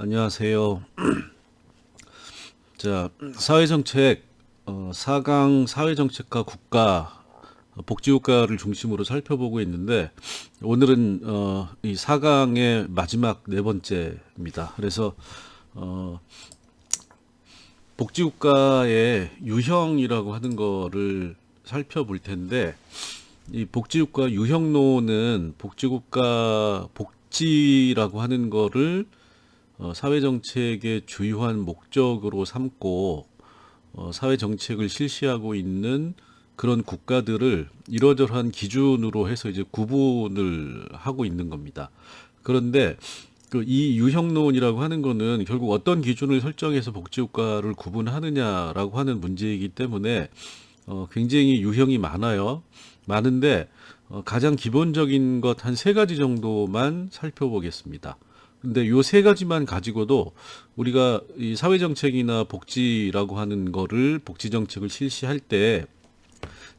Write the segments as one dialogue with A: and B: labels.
A: 안녕하세요. 자, 사회정책, 4강 사회정책과 국가, 복지국가를 중심으로 살펴보고 있는데, 오늘은 이 4강의 마지막 네 번째입니다. 그래서 어, 복지국가의 유형이라고 하는 거를 살펴볼 텐데, 이 복지국가 유형론은 복지국가 복지라고 하는 거를 사회정책의 주요한 목적으로 삼고 사회정책을 실시하고 있는 그런 국가들을 이러저러한 기준으로 해서 이제 구분을 하고 있는 겁니다. 그런데 이 유형론이라고 하는 거는 결국 어떤 기준을 설정해서 복지국가를 구분하느냐라고 하는 문제이기 때문에 굉장히 유형이 많아요. 많은데 가장 기본적인 것 한 세 가지 정도만 살펴보겠습니다. 근데 요 세 가지만 가지고도 우리가 이 사회정책이나 복지라고 하는 거를 복지정책을 실시할 때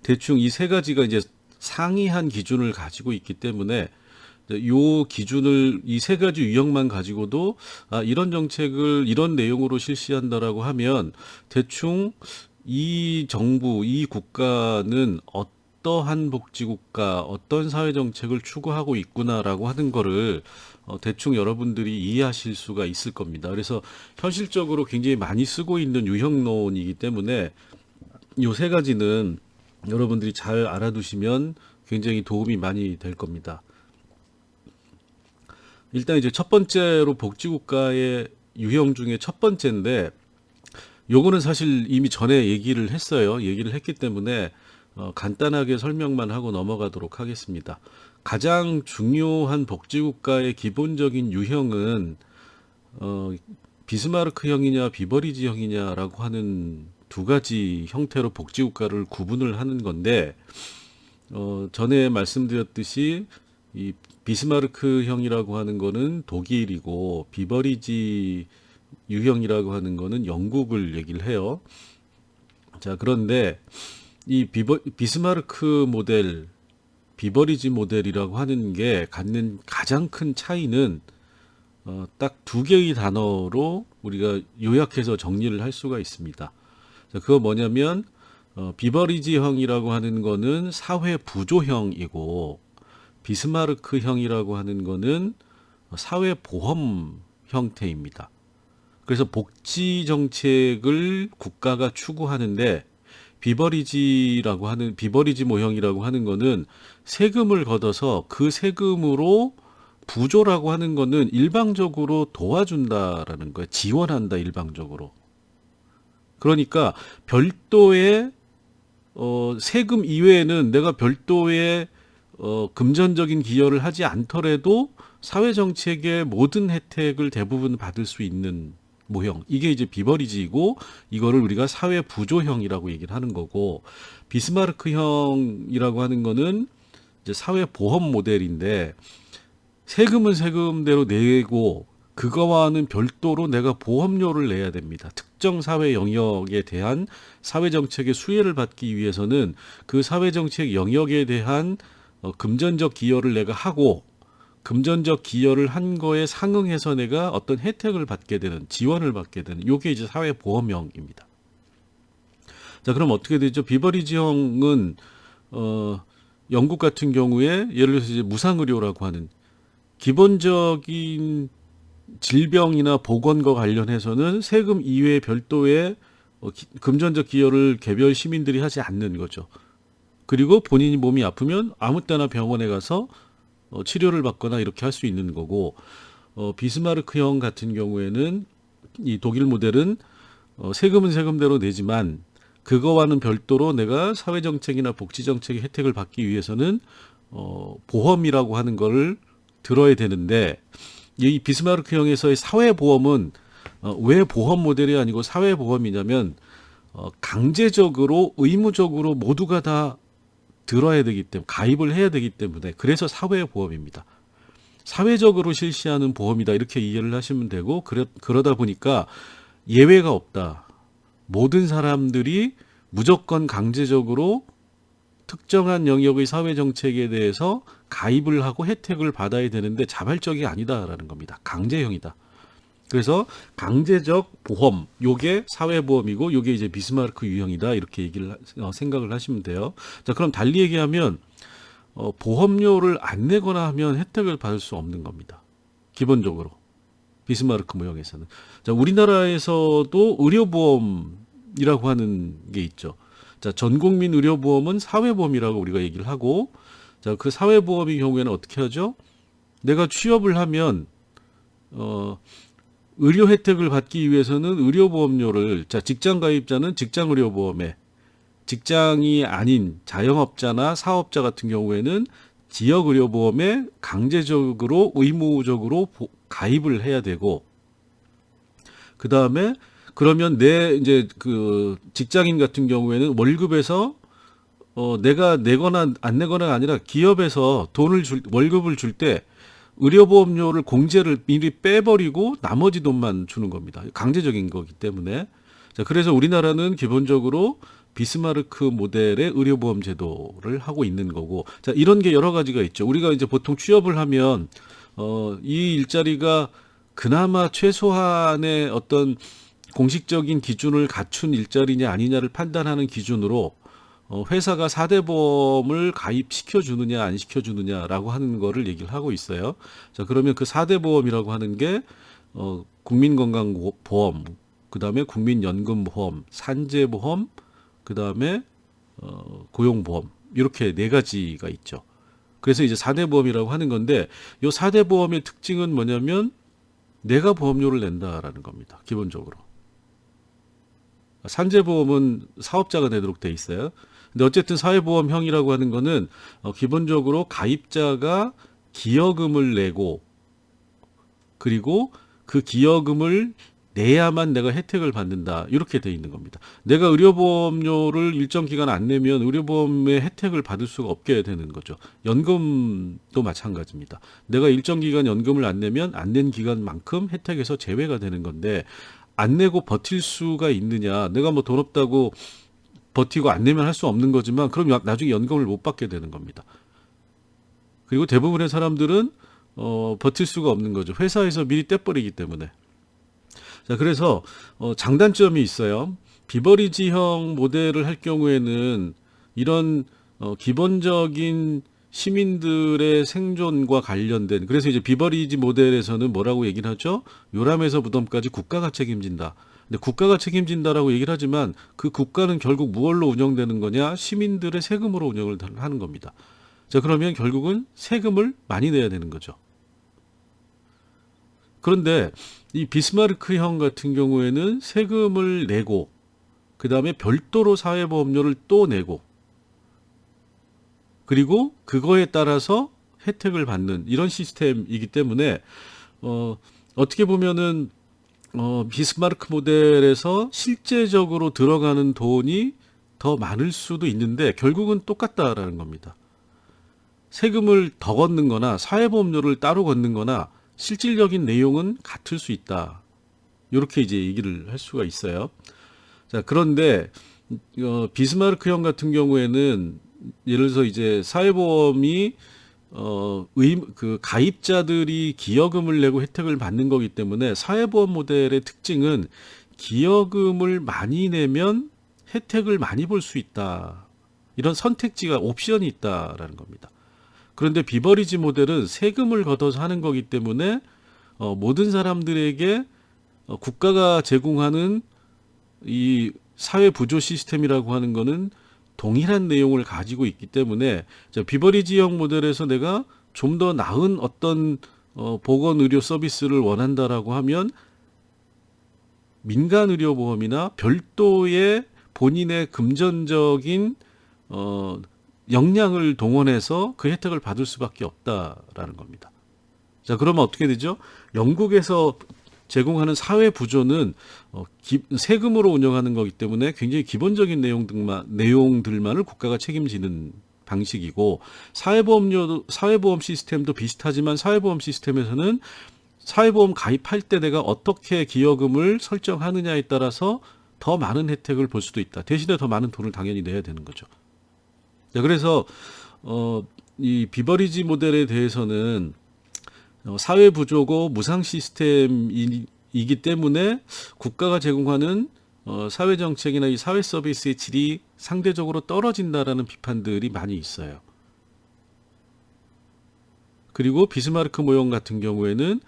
A: 대충 이 세 가지가 이제 상이한 기준을 가지고 있기 때문에 요 기준을 이 세 가지 유형만 가지고도 이런 정책을 이런 내용으로 실시한다라고 하면 대충 이 정부, 이 국가는 어떠한 복지국가, 어떤 사회정책을 추구하고 있구나라고 하는 거를 대충 여러분들이 이해하실 수가 있을 겁니다. 그래서 현실적으로 굉장히 많이 쓰고 있는 유형론이기 때문에 요 세 가지는 여러분들이 잘 알아두시면 굉장히 도움이 많이 될 겁니다. 일단 이제 첫 번째로 복지국가의 유형 중에 첫 번째인데 요거는 사실 이미 전에 얘기를 했어요. 얘기를 했기 때문에 간단하게 설명만 하고 넘어가도록 하겠습니다. 가장 중요한 복지국가의 기본적인 유형은 비스마르크형이냐 비버리지형이냐라고 하는 두 가지 형태로 복지국가를 구분을 하는 건데 전에 말씀드렸듯이 이 비스마르크형이라고 하는 거는 독일이고 비버리지 유형이라고 하는 거는 영국을 얘기를 해요. 자, 그런데 이 비스마르크 모델, 비버리지 모델이라고 하는 게 갖는 가장 큰 차이는 딱 두 개의 단어로 우리가 요약해서 정리를 할 수가 있습니다. 자, 그거 뭐냐면 비버리지형이라고 하는 거는 사회 부조형이고 비스마르크형이라고 하는 거는 사회 보험 형태입니다. 그래서 복지 정책을 국가가 추구하는데 비버리지 모형이라고 하는 거는 세금을 걷어서 그 세금으로 부조라고 하는 거는 일방적으로 도와준다라는 거예요. 지원한다 일방적으로. 그러니까 별도의 세금 이외에는 내가 별도의 금전적인 기여를 하지 않더라도 사회정책의 모든 혜택을 대부분 받을 수 있는 모형. 이게 이제 비버리지이고 이거를 우리가 사회 부조형이라고 얘기를 하는 거고 비스마르크형이라고 하는 거는 이제 사회 보험 모델인데 세금은 세금대로 내고 그거와는 별도로 내가 보험료를 내야 됩니다. 특정 사회 영역에 대한 사회정책의 수혜를 받기 위해서는 그 사회정책 영역에 대한 금전적 기여를 내가 하고 금전적 기여를 한 거에 상응해서 내가 어떤 혜택을 받게 되는 지원을 받게 되는 요게 이제 사회보험형입니다. 자, 그럼 어떻게 되죠? 비버리지형은 영국 같은 경우에 예를 들어서 이제 무상의료라고 하는 기본적인 질병이나 보건과 관련해서는 세금 이외에 별도의 금전적 기여를 개별 시민들이 하지 않는 거죠. 그리고 본인이 몸이 아프면 아무 때나 병원에 가서 치료를 받거나 이렇게 할 수 있는 거고 비스마르크형 같은 경우에는 이 독일 모델은 세금은 세금대로 내지만 그거와는 별도로 내가 사회정책이나 복지정책의 혜택을 받기 위해서는 보험이라고 하는 거를 들어야 되는데 이 비스마르크형에서의 사회보험은 왜 보험 모델이 아니고 사회보험이냐면 강제적으로 의무적으로 모두가 다 들어야 되기 때문에 가입을 해야 되기 때문에 그래서 사회보험입니다. 사회적으로 실시하는 보험이다 이렇게 이해를 하시면 되고 그러다 보니까 예외가 없다. 모든 사람들이 무조건 강제적으로 특정한 영역의 사회정책에 대해서 가입을 하고 혜택을 받아야 되는데 자발적이 아니다라는 겁니다. 강제형이다. 그래서 강제적 보험, 요게 사회보험이고 요게 이제 비스마르크 유형이다 이렇게 얘기를 생각을 하시면 돼요. 자, 그럼 달리 얘기하면 보험료를 안 내거나 하면 혜택을 받을 수 없는 겁니다. 기본적으로 비스마르크 모형에서는. 자, 우리나라에서도 의료보험이라고 하는 게 있죠. 자, 전국민 의료보험은 사회보험이라고 우리가 얘기를 하고, 자, 그 사회보험의 경우에는 어떻게 하죠? 내가 취업을 하면 의료 혜택을 받기 위해서는 의료보험료를, 자, 직장 가입자는 직장의료보험에, 직장이 아닌 자영업자나 사업자 같은 경우에는 지역의료보험에 강제적으로 의무적으로 가입을 해야 되고, 그 다음에 그러면 내 이제 그 직장인 같은 경우에는 월급에서 내가 내거나 안 내거나가 아니라 기업에서 월급을 줄 때 의료보험료를 공제를 미리 빼버리고 나머지 돈만 주는 겁니다. 강제적인 거기 때문에. 자, 그래서 우리나라는 기본적으로 비스마르크 모델의 의료보험 제도를 하고 있는 거고, 자, 이런 게 여러 가지가 있죠. 우리가 이제 보통 취업을 하면, 이 일자리가 그나마 최소한의 어떤 공식적인 기준을 갖춘 일자리냐 아니냐를 판단하는 기준으로 회사가 4대 보험을 가입시켜 주느냐 안 시켜 주느냐라고 하는 거를 얘기를 하고 있어요. 자, 그러면 그 4대 보험이라고 하는 게 국민건강보험, 그다음에 국민연금보험, 산재보험, 그다음에 고용보험, 이렇게 네 가지가 있죠. 그래서 이제 4대 보험이라고 하는 건데, 이 4대 보험의 특징은 뭐냐면 내가 보험료를 낸다라는 겁니다. 기본적으로. 산재보험은 사업자가 내도록 돼 있어요. 근데 어쨌든 사회보험형이라고 하는 거는 기본적으로 가입자가 기여금을 내고, 그리고 그 기여금을 내야만 내가 혜택을 받는다, 이렇게 돼 있는 겁니다. 내가 의료보험료를 일정 기간 안 내면 의료보험의 혜택을 받을 수가 없게 되는 거죠. 연금도 마찬가지입니다. 내가 일정 기간 연금을 안 내면 안 낸 기간만큼 혜택에서 제외가 되는 건데, 안 내고 버틸 수가 있느냐, 내가 뭐 돈 없다고 버티고 안 내면 할 수 없는 거지만 그럼 나중에 연금을 못 받게 되는 겁니다. 그리고 대부분의 사람들은 버틸 수가 없는 거죠. 회사에서 미리 떼버리기 때문에. 자, 그래서 장단점이 있어요. 비버리지형 모델을 할 경우에는 이런 기본적인 시민들의 생존과 관련된, 그래서 이제 비버리지 모델에서는 뭐라고 얘기를 하죠? 요람에서 무덤까지 국가가 책임진다. 근데 국가가 책임진다라고 얘기를 하지만 그 국가는 결국 무엇로 운영되는 거냐? 시민들의 세금으로 운영을 하는 겁니다. 자, 그러면 결국은 세금을 많이 내야 되는 거죠. 그런데 이 비스마르크형 같은 경우에는 세금을 내고, 그 다음에 별도로 사회보험료를 또 내고, 그리고 그거에 따라서 혜택을 받는 이런 시스템이기 때문에 어떻게 보면은 비스마르크 모델에서 실제적으로 들어가는 돈이 더 많을 수도 있는데 결국은 똑같다라는 겁니다. 세금을 더 걷는 거나 사회보험료를 따로 걷는 거나 실질적인 내용은 같을 수 있다, 이렇게 이제 얘기를 할 수가 있어요. 자, 그런데 비스마르크형 같은 경우에는 예를 들어서 이제 사회보험이 그 가입자들이 기여금을 내고 혜택을 받는 거기 때문에 사회보험 모델의 특징은 기여금을 많이 내면 혜택을 많이 볼 수 있다, 이런 선택지가 옵션이 있다라는 겁니다. 그런데 비버리지 모델은 세금을 걷어서 하는 거기 때문에 모든 사람들에게 국가가 제공하는 이 사회 부조 시스템이라고 하는 거는 동일한 내용을 가지고 있기 때문에, 비버리지형 모델에서 내가 좀 더 나은 어떤 보건 의료 서비스를 원한다라고 하면 민간 의료보험이나 별도의 본인의 금전적인 역량을 동원해서 그 혜택을 받을 수밖에 없다라는 겁니다. 자, 그러면 어떻게 되죠? 영국에서 제공하는 사회 부조는 세금으로 운영하는 거기 때문에 굉장히 기본적인 내용들만을 국가가 책임지는 방식이고, 사회보험 시스템도 비슷하지만 사회보험 시스템에서는 사회보험 가입할 때 내가 어떻게 기여금을 설정하느냐에 따라서 더 많은 혜택을 볼 수도 있다. 대신에 더 많은 돈을 당연히 내야 되는 거죠. 자, 그래서 이 비버리지 모델에 대해서는 사회 부조고 무상 시스템이 이기 때문에 국가가 제공하는 사회 정책이나 이 사회 서비스의 질이 상대적으로 떨어진다라는 비판들이 많이 있어요. 그리고 비스마르크 모형 같은 경우에는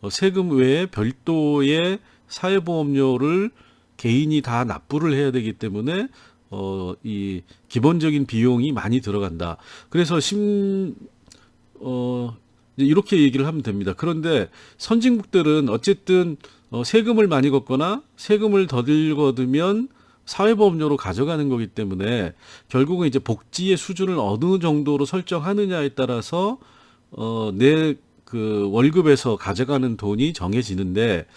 A: 세금 외에 별도의 사회보험료를 개인이 다 납부를 해야 되기 때문에 이 기본적인 비용이 많이 들어간다. 그래서 이렇게 얘기를 하면 됩니다. 그런데 선진국들은 어쨌든 세금을 많이 걷거나 세금을 더 걷으면 사회보험료로 가져가는 거기 때문에 결국은 이제 복지의 수준을 어느 정도로 설정하느냐에 따라서 내 그 월급에서 가져가는 돈이 정해지는데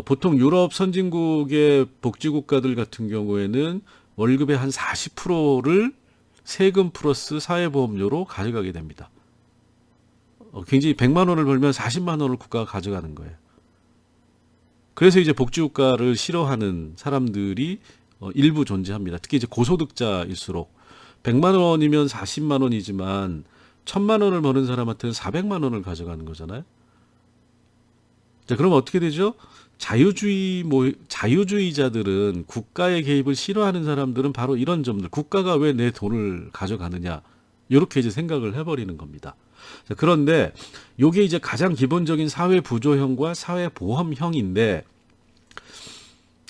A: 보통 유럽 선진국의 복지국가들 같은 경우에는 월급의 한 40%를 세금 플러스 사회보험료로 가져가게 됩니다. 굉장히 100만 원을 벌면 40만 원을 국가가 가져가는 거예요. 그래서 이제 복지국가를 싫어하는 사람들이 일부 존재합니다. 특히 이제 고소득자일수록 100만 원이면 40만 원이지만 1000만 원을 버는 사람한테는 400만 원을 가져가는 거잖아요. 자, 그럼 어떻게 되죠? 자유주의자들은 국가의 개입을 싫어하는 사람들은 바로 이런 점들, 국가가 왜 내 돈을 가져가느냐, 이렇게 이제 생각을 해버리는 겁니다. 자, 그런데 요게 이제 가장 기본적인 사회부조형과 사회보험형인데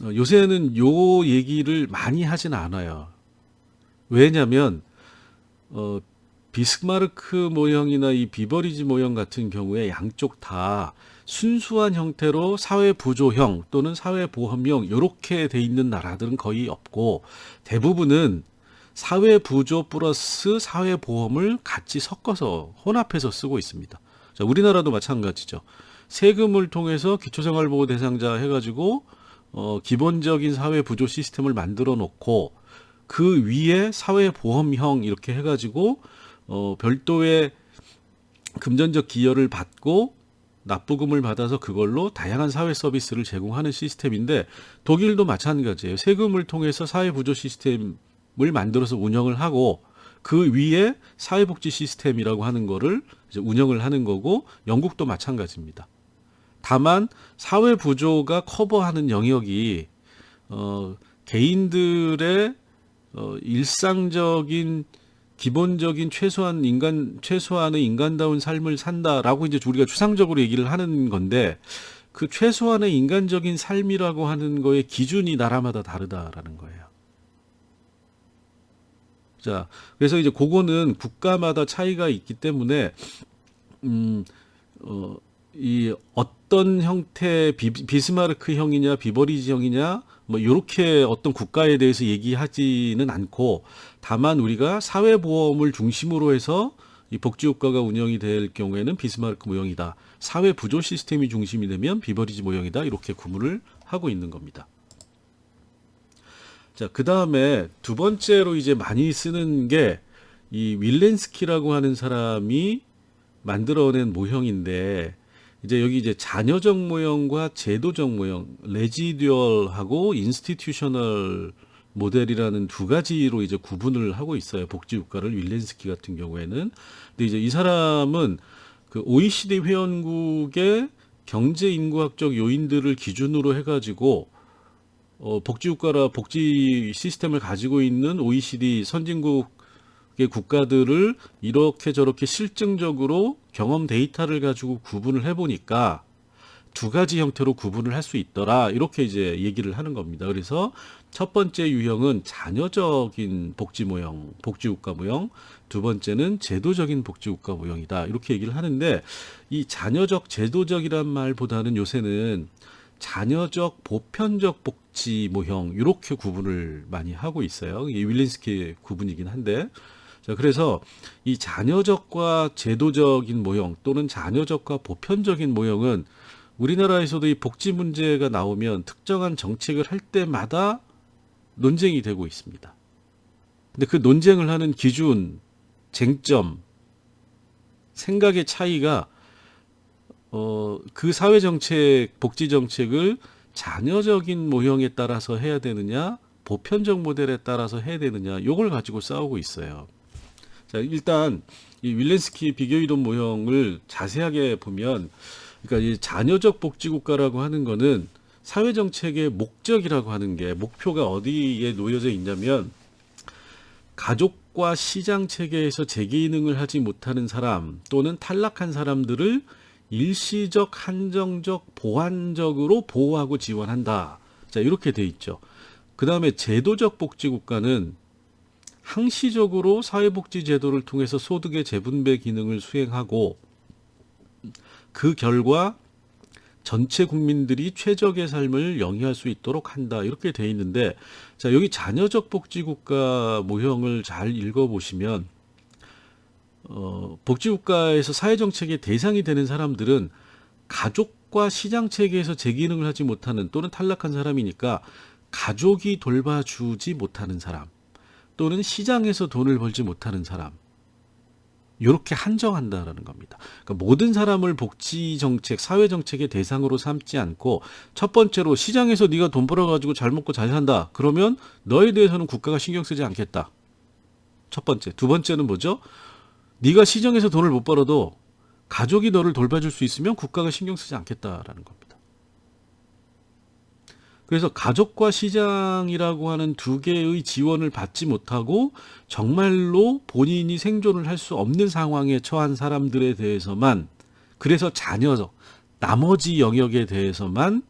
A: 요새는 요 얘기를 많이 하진 않아요. 왜냐면 비스마르크 모형이나 이 비버리지 모형 같은 경우에 양쪽 다 순수한 형태로 사회부조형 또는 사회보험형 이렇게 돼 있는 나라들은 거의 없고 대부분은 사회부조 플러스 사회보험을 같이 섞어서 혼합해서 쓰고 있습니다. 자, 우리나라도 마찬가지죠. 세금을 통해서 기초생활보호 대상자 해가지고 기본적인 사회부조 시스템을 만들어 놓고 그 위에 사회보험형 이렇게 해가지고 별도의 금전적 기여를 받고 납부금을 받아서 그걸로 다양한 사회 서비스를 제공하는 시스템인데 독일도 마찬가지예요. 세금을 통해서 사회부조 시스템을 만들어서 운영을 하고 그 위에 사회복지 시스템이라고 하는 거를 이제 운영을 하는 거고 영국도 마찬가지입니다. 다만 사회부조가 커버하는 영역이 개인들의 일상적인 기본적인 최소한의 인간다운 삶을 산다라고 이제 우리가 추상적으로 얘기를 하는 건데 그 최소한의 인간적인 삶이라고 하는 거의 기준이 나라마다 다르다라는 거예요. 자, 그래서 이제 그거는 국가마다 차이가 있기 때문에 이 어떤 형태 비스마르크형이냐 비버리지형이냐 뭐 이렇게 어떤 국가에 대해서 얘기하지는 않고 다만 우리가 사회보험을 중심으로 해서 이 복지국가가 운영이 될 경우에는 비스마르크 모형이다. 사회부조 시스템이 중심이 되면 비버리지 모형이다. 이렇게 구분을 하고 있는 겁니다. 자, 그 다음에 두 번째로 이제 많이 쓰는 게 이 윌렌스키라고 하는 사람이 만들어낸 모형인데 이제 여기 이제 자녀적 모형과 제도적 모형, 레지듀얼하고 인스티튜셔널 모델이라는 두 가지로 이제 구분을 하고 있어요. 복지국가를 윌렌스키 같은 경우에는. 근데 이제 이 사람은 그 OECD 회원국의 경제 인구학적 요인들을 기준으로 해가지고 복지국가라 복지 시스템을 가지고 있는 OECD 선진국의 국가들을 이렇게 저렇게 실증적으로 경험 데이터를 가지고 구분을 해보니까 두 가지 형태로 구분을 할 수 있더라. 이렇게 이제 얘기를 하는 겁니다. 그래서 첫 번째 유형은 자녀적인 복지 모형, 복지국가 모형. 두 번째는 제도적인 복지국가 모형이다. 이렇게 얘기를 하는데 이 자녀적, 제도적이란 말보다는 요새는 자녀적, 보편적 복지 모형 이렇게 구분을 많이 하고 있어요. 이게 윌린스키의 구분이긴 한데 자, 그래서 이 자녀적과 제도적인 모형 또는 자녀적과 보편적인 모형은 우리나라에서도 이 복지 문제가 나오면 특정한 정책을 할 때마다 논쟁이 되고 있습니다. 근데 그 논쟁을 하는 기준, 쟁점, 생각의 차이가 그 사회정책, 복지정책을 자녀적인 모형에 따라서 해야 되느냐, 보편적 모델에 따라서 해야 되느냐, 이걸 가지고 싸우고 있어요. 자, 일단 이 윌렌스키 비교 이론 모형을 자세하게 보면 그러니까 이 자녀적 복지국가라고 하는 거는 사회정책의 목적이라고 하는 게 목표가 어디에 놓여져 있냐면 가족과 시장 체계에서 재기능을 하지 못하는 사람 또는 탈락한 사람들을 일시적, 한정적, 보완적으로 보호하고 지원한다. 자, 이렇게 돼 있죠. 그 다음에 제도적 복지국가는 항시적으로 사회복지제도를 통해서 소득의 재분배 기능을 수행하고 그 결과 전체 국민들이 최적의 삶을 영위할 수 있도록 한다. 이렇게 돼 있는데, 자, 여기 자녀적 복지국가 모형을 잘 읽어보시면, 복지국가에서 사회정책의 대상이 되는 사람들은 가족과 시장체계에서 재기능을 하지 못하는 또는 탈락한 사람이니까 가족이 돌봐주지 못하는 사람 또는 시장에서 돈을 벌지 못하는 사람, 이렇게 한정한다라는 겁니다. 그러니까 모든 사람을 복지정책, 사회정책의 대상으로 삼지 않고 첫 번째로 시장에서 네가 돈 벌어가지고 잘 먹고 잘 산다. 그러면 너에 대해서는 국가가 신경 쓰지 않겠다. 첫 번째. 두 번째는 뭐죠? 네가 시장에서 돈을 못 벌어도 가족이 너를 돌봐줄 수 있으면 국가가 신경 쓰지 않겠다라는 겁니다. 그래서 가족과 시장이라고 하는 두 개의 지원을 받지 못하고 정말로 본인이 생존을 할 수 없는 상황에 처한 사람들에 대해서만, 그래서 자녀적 나머지 영역에 대해서만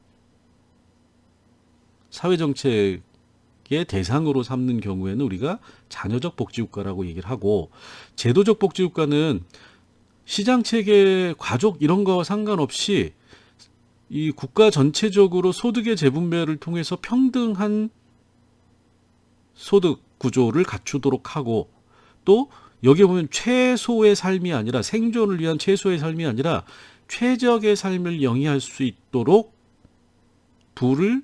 A: 사회정책의 대상으로 삼는 경우에는 우리가 자녀적 복지국가라고 얘기를 하고, 제도적 복지국가는 시장체계, 가족 이런 거 상관없이 이 국가 전체적으로 소득의 재분배를 통해서 평등한 소득 구조를 갖추도록 하고, 또 여기에 보면 최소의 삶이 아니라 생존을 위한 최소의 삶이 아니라 최적의 삶을 영위할 수 있도록 부를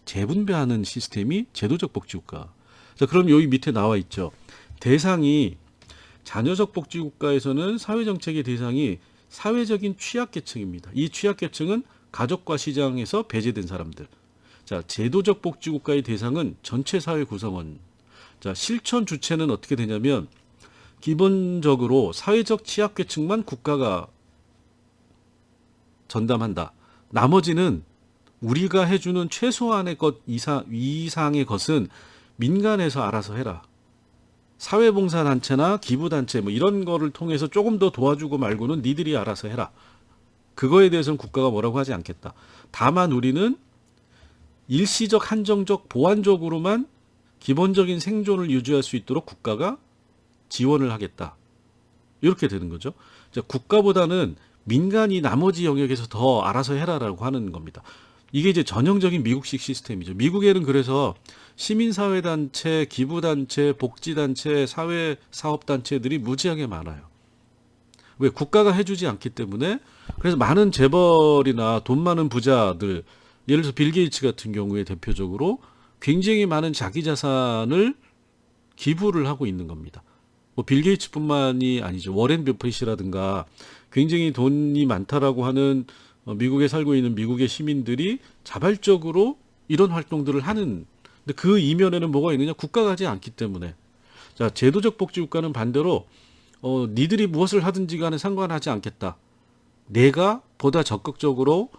A: 재분배하는 시스템이 제도적 복지국가. 자, 그럼 여기 밑에 나와 있죠. 대상이 자녀적 복지국가에서는 사회정책의 대상이 사회적인 취약계층입니다. 이 취약계층은 가족과 시장에서 배제된 사람들. 자, 제도적 복지국가의 대상은 전체 사회 구성원. 자, 실천 주체는 어떻게 되냐면 기본적으로 사회적 취약계층만 국가가 전담한다. 나머지는 우리가 해주는 최소한의 것 이상의 것은 민간에서 알아서 해라. 사회봉사단체나 기부단체 뭐 이런 거를 통해서 조금 더 도와주고 말고는 니들이 알아서 해라. 그거에 대해서는 국가가 뭐라고 하지 않겠다. 다만 우리는 일시적, 한정적, 보완적으로만 기본적인 생존을 유지할 수 있도록 국가가 지원을 하겠다. 이렇게 되는 거죠. 자, 국가보다는 민간이 나머지 영역에서 더 알아서 해라라고 하는 겁니다. 이게 이제 전형적인 미국식 시스템이죠. 미국에는 그래서 시민사회단체, 기부단체, 복지단체, 사회사업단체들이 무지하게 많아요. 왜? 국가가 해주지 않기 때문에. 그래서 많은 재벌이나 돈 많은 부자들, 예를 들어서 빌 게이츠 같은 경우에 대표적으로 굉장히 많은 자기 자산을 기부를 하고 있는 겁니다. 뭐 빌 게이츠뿐만이 아니죠. 워렌 버핏이라든가 굉장히 돈이 많다라고 하는 미국에 살고 있는 미국의 시민들이 자발적으로 이런 활동들을 하는, 근데 그 이면에는 뭐가 있느냐? 국가가 하지 않기 때문에. 자, 제도적 복지국가는 반대로 니들이 무엇을 하든지 간에 상관하지 않겠다. 내가 보다 적극적으로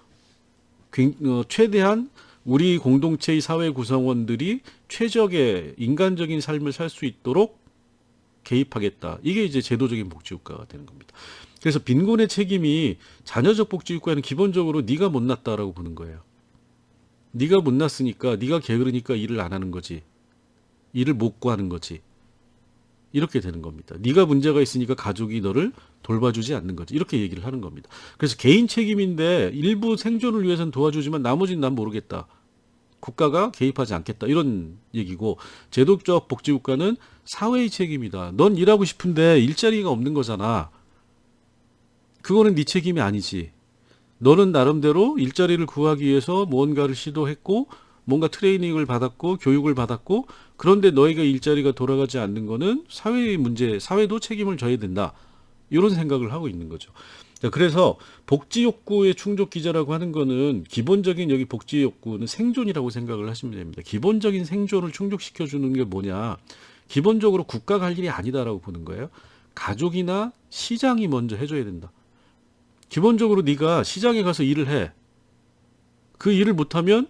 A: 최대한 우리 공동체의 사회 구성원들이 최적의 인간적인 삶을 살 수 있도록 개입하겠다. 이게 이제 제도적인 복지국가가 되는 겁니다. 그래서 빈곤의 책임이 자녀적 복지국가는 기본적으로 네가 못났다라고 보는 거예요. 네가 못났으니까, 네가 게으르니까 일을 안 하는 거지. 일을 못 구하는 거지. 이렇게 되는 겁니다. 네가 문제가 있으니까 가족이 너를 돌봐주지 않는 거지. 이렇게 얘기를 하는 겁니다. 그래서 개인 책임인데 일부 생존을 위해서는 도와주지만 나머지는 난 모르겠다. 국가가 개입하지 않겠다. 이런 얘기고, 제도적 복지국가는 사회의 책임이다. 넌 일하고 싶은데 일자리가 없는 거잖아. 그거는 네 책임이 아니지. 너는 나름대로 일자리를 구하기 위해서 무언가를 시도했고 뭔가 트레이닝을 받았고 교육을 받았고, 그런데 너희가 일자리가 돌아가지 않는 거는 사회의 문제, 사회도 책임을 져야 된다. 이런 생각을 하고 있는 거죠. 그래서 복지 욕구의 충족 기자라고 하는 거는 기본적인, 여기 복지 욕구는 생존이라고 생각을 하시면 됩니다. 기본적인 생존을 충족시켜 주는 게 뭐냐? 기본적으로 국가가 할 일이 아니다라고 보는 거예요. 가족이나 시장이 먼저 해줘야 된다. 기본적으로 네가 시장에 가서 일을 해. 그 일을 못하면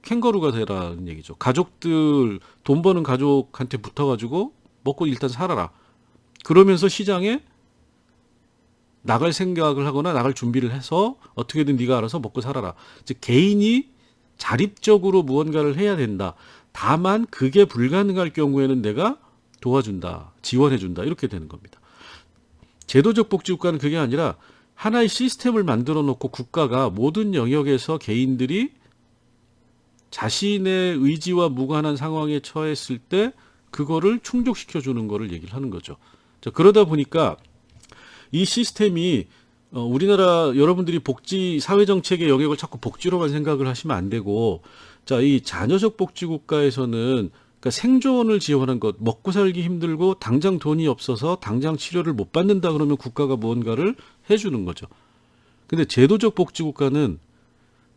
A: 캥거루가 되라는 얘기죠. 가족들, 돈 버는 가족한테 붙어가지고 먹고 일단 살아라. 그러면서 시장에 나갈 생각을 하거나 나갈 준비를 해서 어떻게든 네가 알아서 먹고 살아라. 즉 개인이 자립적으로 무언가를 해야 된다. 다만 그게 불가능할 경우에는 내가 도와준다. 지원해준다. 이렇게 되는 겁니다. 제도적 복지국가는 그게 아니라 하나의 시스템을 만들어 놓고 국가가 모든 영역에서 개인들이 자신의 의지와 무관한 상황에 처했을 때 그거를 충족시켜 주는 거를 얘기를 하는 거죠. 자, 그러다 보니까 이 시스템이 우리나라 여러분들이 복지 사회정책의 영역을 자꾸 복지로만 생각을 하시면 안 되고, 자, 이 자녀적 복지국가에서는 그러니까 생존을 지원한 것, 먹고 살기 힘들고 당장 돈이 없어서 당장 치료를 못 받는다 그러면 국가가 무언가를 해주는 거죠. 근데 제도적 복지국가는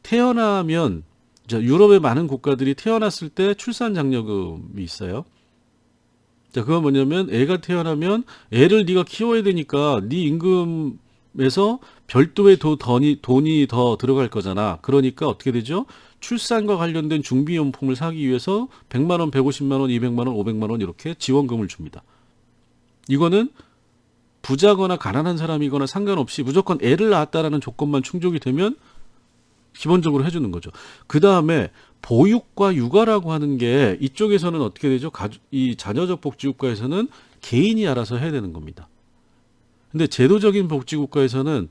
A: 태어나면, 자, 유럽의 많은 국가들이 태어났을 때 출산 장려금이 있어요. 자, 그건 뭐냐면 애가 태어나면 애를 네가 키워야 되니까 네 임금에서 별도의 돈이 더 들어갈 거잖아. 그러니까 어떻게 되죠? 출산과 관련된 중비용품을 사기 위해서 100만 원, 150만 원, 200만 원, 500만 원 이렇게 지원금을 줍니다. 이거는 부자거나 가난한 사람이거나 상관없이 무조건 애를 낳았다라는 조건만 충족이 되면 기본적으로 해주는 거죠. 그 다음에 보육과 육아라고 하는 게 이쪽에서는 어떻게 되죠? 이 자녀적 복지국가에서는 개인이 알아서 해야 되는 겁니다. 근데 제도적인 복지국가에서는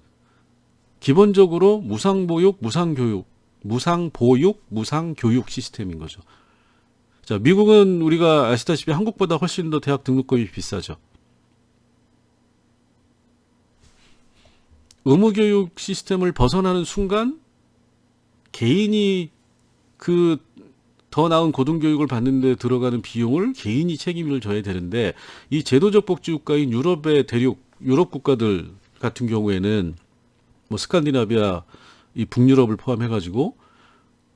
A: 기본적으로 무상보육, 무상교육 시스템인 거죠. 자, 미국은 우리가 아시다시피 한국보다 훨씬 더 대학 등록금이 비싸죠. 의무교육 시스템을 벗어나는 순간 개인이 그 더 나은 고등교육을 받는 데 들어가는 비용을 개인이 책임을 져야 되는데, 이 제도적 복지국가인 유럽의 유럽 국가들 같은 경우에는 뭐 스칸디나비아, 이 북유럽을 포함해가지고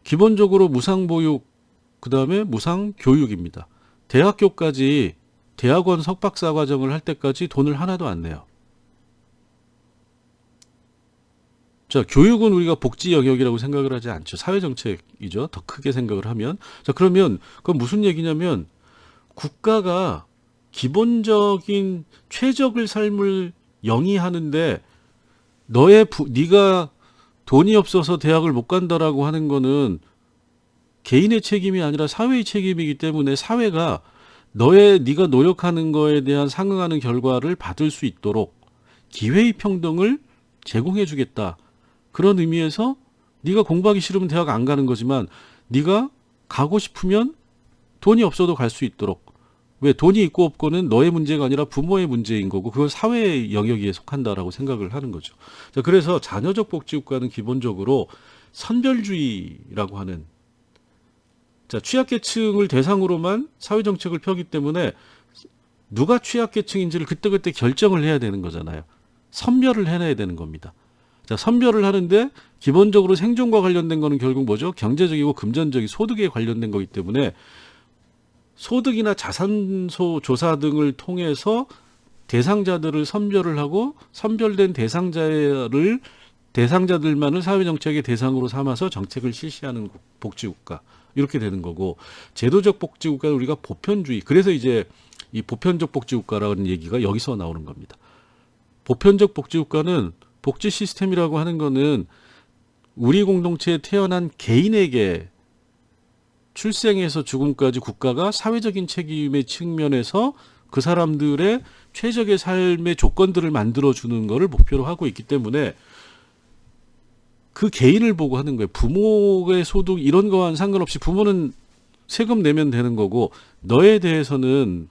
A: 기본적으로 무상보육, 그 다음에 무상교육입니다. 대학교까지 대학원 석박사 과정을 할 때까지 돈을 하나도 안 내요. 자, 교육은 우리가 복지 영역이라고 생각을 하지 않죠. 사회정책이죠. 더 크게 생각을 하면. 자, 그러면 그건 무슨 얘기냐면 국가가 기본적인 최적의 삶을 영위하는데 네가 돈이 없어서 대학을 못 간다라고 하는 거는 개인의 책임이 아니라 사회의 책임이기 때문에 사회가 네가 노력하는 거에 대한 상응하는 결과를 받을 수 있도록 기회의 평등을 제공해 주겠다. 그런 의미에서 네가 공부하기 싫으면 대학 안 가는 거지만 네가 가고 싶으면 돈이 없어도 갈 수 있도록. 왜? 돈이 있고 없고는 너의 문제가 아니라 부모의 문제인 거고 그건 사회의 영역에 속한다라고 생각을 하는 거죠. 자, 그래서 자녀적 복지국가는 기본적으로 선별주의라고 하는, 자, 취약계층을 대상으로만 사회정책을 펴기 때문에 누가 취약계층인지를 그때그때 결정을 해야 되는 거잖아요. 선별을 해내야 되는 겁니다. 자, 선별을 하는데 기본적으로 생존과 관련된 거는 결국 뭐죠? 경제적이고 금전적인 소득에 관련된 거기 때문에 소득이나 자산소 조사 등을 통해서 대상자들을 선별을 하고 선별된 대상자들만을 사회정책의 대상으로 삼아서 정책을 실시하는 복지국가, 이렇게 되는 거고, 제도적 복지국가는 우리가 보편주의, 그래서 이제 이 보편적 복지국가라는 얘기가 여기서 나오는 겁니다. 보편적 복지국가는 복지 시스템이라고 하는 거는 우리 공동체에 태어난 개인에게 출생에서 죽음까지 국가가 사회적인 책임의 측면에서 그 사람들의 최적의 삶의 조건들을 만들어주는 것을 목표로 하고 있기 때문에 그 개인을 보고 하는 거예요. 부모의 소득 이런 거와는 상관없이 부모는 세금 내면 되는 거고, 너에 대해서는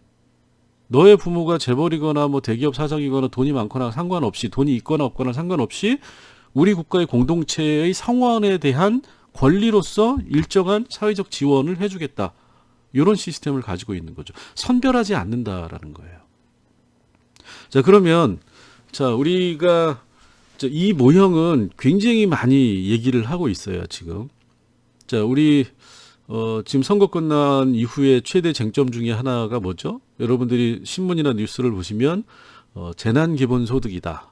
A: 너의 부모가 재벌이거나 뭐 대기업 사장이거나 돈이 많거나 상관없이, 돈이 있거나 없거나 상관없이 우리 국가의 공동체의 성원에 대한 권리로서 일정한 사회적 지원을 해주겠다. 이런 시스템을 가지고 있는 거죠. 선별하지 않는다라는 거예요. 자, 그러면 자, 우리가 이 모형은 굉장히 많이 얘기를 하고 있어요, 지금. 자, 우리 지금 선거 끝난 이후에 최대 쟁점 중에 하나가 뭐죠? 여러분들이 신문이나 뉴스를 보시면 재난기본소득이다.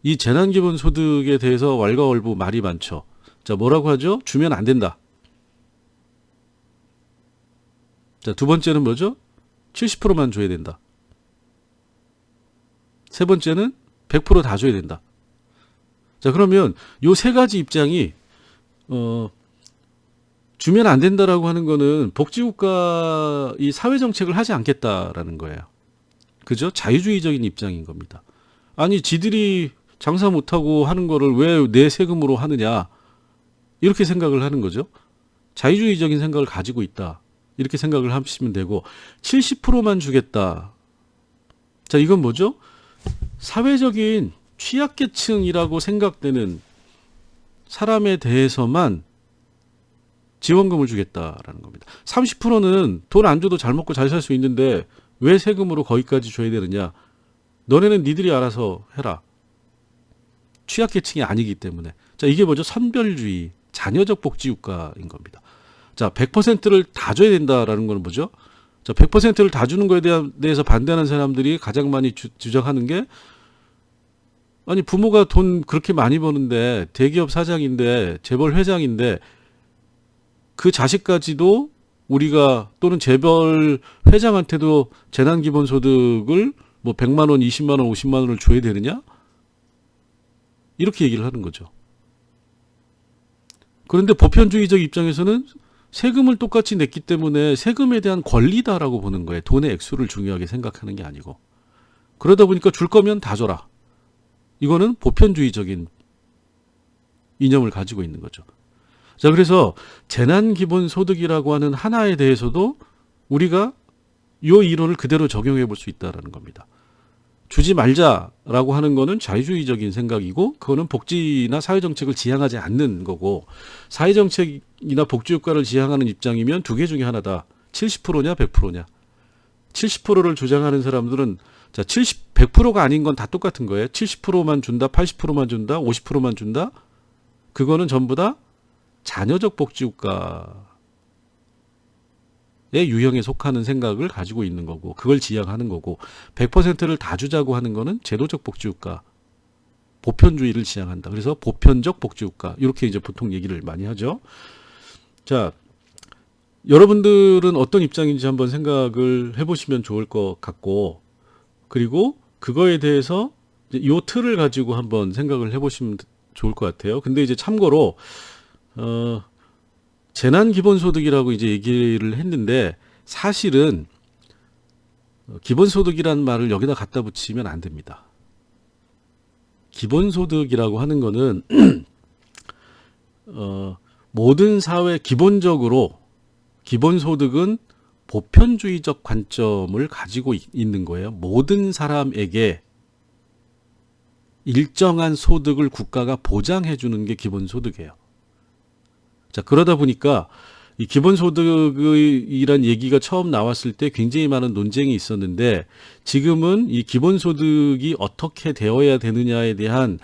A: 이 재난기본소득에 대해서 왈가왈부 말이 많죠. 자, 뭐라고 하죠? 주면 안 된다. 자, 두 번째는 뭐죠? 70%만 줘야 된다. 세 번째는 100% 다 줘야 된다. 자, 그러면 요 세 가지 입장이 주면 안 된다라고 하는 거는 복지국가 이 사회정책을 하지 않겠다라는 거예요. 그죠? 자유주의적인 입장인 겁니다. 아니, 지들이 장사 못하고 하는 거를 왜 내 세금으로 하느냐, 이렇게 생각을 하는 거죠. 자유주의적인 생각을 가지고 있다, 이렇게 생각을 하시면 되고, 70%만 주겠다. 자, 이건 뭐죠? 사회적인 취약계층이라고 생각되는 사람에 대해서만 지원금을 주겠다라는 겁니다. 30%는 돈 안 줘도 잘 먹고 잘 살 수 있는데 왜 세금으로 거기까지 줘야 되느냐? 너네는 니들이 알아서 해라. 취약계층이 아니기 때문에. 자, 이게 뭐죠? 선별주의, 자녀적 복지국가인 겁니다. 자, 100%를 다 줘야 된다라는 건 뭐죠? 자, 100%를 다 주는 거에 대해서 반대하는 사람들이 가장 많이 주장하는 게, 아니, 부모가 돈 그렇게 많이 버는데, 대기업 사장인데, 재벌 회장인데, 그 자식까지도 우리가, 또는 재벌 회장한테도 재난기본소득을 뭐 100만 원, 20만 원, 50만 원을 줘야 되느냐? 이렇게 얘기를 하는 거죠. 그런데 보편주의적 입장에서는 세금을 똑같이 냈기 때문에 세금에 대한 권리다라고 보는 거예요. 돈의 액수를 중요하게 생각하는 게 아니고. 그러다 보니까 줄 거면 다 줘라. 이거는 보편주의적인 이념을 가지고 있는 거죠. 자, 그래서 재난기본소득이라고 하는 하나에 대해서도 우리가 이 이론을 그대로 적용해 볼 수 있다는 겁니다. 주지 말자라고 하는 거는 자유주의적인 생각이고, 그거는 복지나 사회정책을 지향하지 않는 거고, 사회정책이나 복지효과를 지향하는 입장이면 두 개 중에 하나다. 70%냐 100%냐. 70%를 주장하는 사람들은, 자, 100%가 아닌 건 다 똑같은 거예요. 70%만 준다, 80%만 준다, 50%만 준다. 그거는 전부 다 자녀적 복지국가의 유형에 속하는 생각을 가지고 있는 거고, 그걸 지향하는 거고, 100%를 다 주자고 하는 거는 제도적 복지국가, 보편주의를 지향한다. 그래서 보편적 복지국가, 이렇게 이제 보통 얘기를 많이 하죠. 자, 여러분들은 어떤 입장인지 한번 생각을 해보시면 좋을 것 같고, 그리고 그거에 대해서 이 틀을 가지고 한번 생각을 해보시면 좋을 것 같아요. 근데 이제 참고로 재난기본소득이라고 이제 얘기를 했는데, 사실은 기본소득이라는 말을 여기다 갖다 붙이면 안 됩니다. 기본소득이라고 하는 거는 모든 사회, 기본적으로 기본소득은 보편주의적 관점을 가지고 있는 거예요. 모든 사람에게 일정한 소득을 국가가 보장해 주는 게 기본소득이에요. 자, 그러다 보니까 이 기본소득이란 얘기가 처음 나왔을 때 굉장히 많은 논쟁이 있었는데, 지금은 이 기본소득이 어떻게 되어야 되느냐에 대한